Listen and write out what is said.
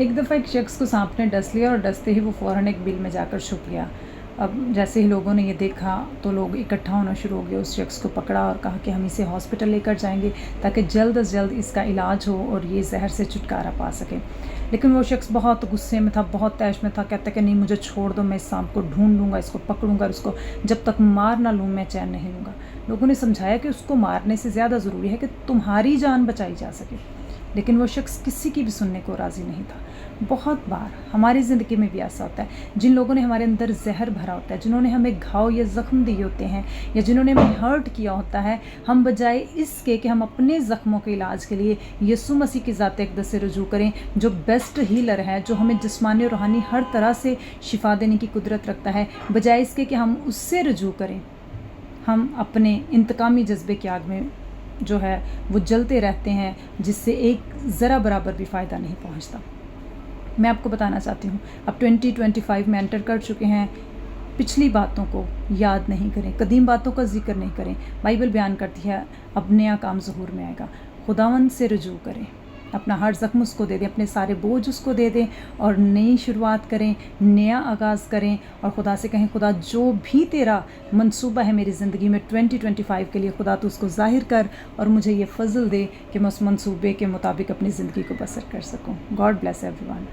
एक दफ़ा एक शख्स को सांप ने डस लिया और डसते ही वो फ़ौरन एक बिल में जाकर छुप गया। अब जैसे ही लोगों ने ये देखा तो लोग इकट्ठा होना शुरू हो गए। उस शख्स को पकड़ा और कहा कि हम इसे हॉस्पिटल लेकर जाएंगे ताकि जल्द अज जल्द इसका इलाज हो और ये जहर से छुटकारा पा सके। लेकिन वो शख्स बहुत गुस्से में था, बहुत तैश में था। कहता कि नहीं, मुझे छोड़ दो, मैं इस सांप को ढूंढ लूँगा, इसको पकड़ूंगा, उसको जब तक मार ना लूँ मैं चैन नहीं लूँगा। लोगों ने समझाया कि उसको मारने से ज़्यादा ज़रूरी है कि तुम्हारी जान बचाई जा सके, लेकिन वो शख्स किसी की भी सुनने को राज़ी नहीं था। बहुत बार हमारी ज़िंदगी में भी ऐसा होता है, जिन लोगों ने हमारे अंदर जहर भरा होता है, जिन्होंने हमें घाव या ज़ख्म दिए होते हैं या जिन्होंने हमें हर्ट किया होता है, हम बजाय इसके कि हम अपने ज़ख्मों के इलाज के लिए यीशु मसीह की ज़ात अक़दस से रुजू करें, जो बेस्ट हीलर है, जो हमें जिस्मानी और रूहानी हर तरह से शिफा देने की कुदरत रखता है, बजाय इसके कि हम उससे रुजू करें, हम अपने इंतकामी जज्बे की आग में जो है वो जलते रहते हैं, जिससे एक ज़रा बराबर भी फ़ायदा नहीं पहुंचता। मैं आपको बताना चाहती हूँ, अब 2025 में एंटर कर चुके हैं। पिछली बातों को याद नहीं करें, कदीम बातों का जिक्र नहीं करें। बाइबल बयान करती है अब नया काम ज़हूर में आएगा। खुदावंद से रुजू करें, अपना हर ज़ख्म उसको दे दें, अपने सारे बोझ उसको दे दें और नई शुरुआत करें, नया आगाज़ करें और खुदा से कहें, खुदा जो भी तेरा मंसूबा है मेरी ज़िंदगी में 2025 के लिए, खुदा तो उसको ज़ाहिर कर और मुझे ये फ़ज़ल दे कि मैं उस मंसूबे के मुताबिक अपनी ज़िंदगी को बसर कर सकूँ। God bless everyone.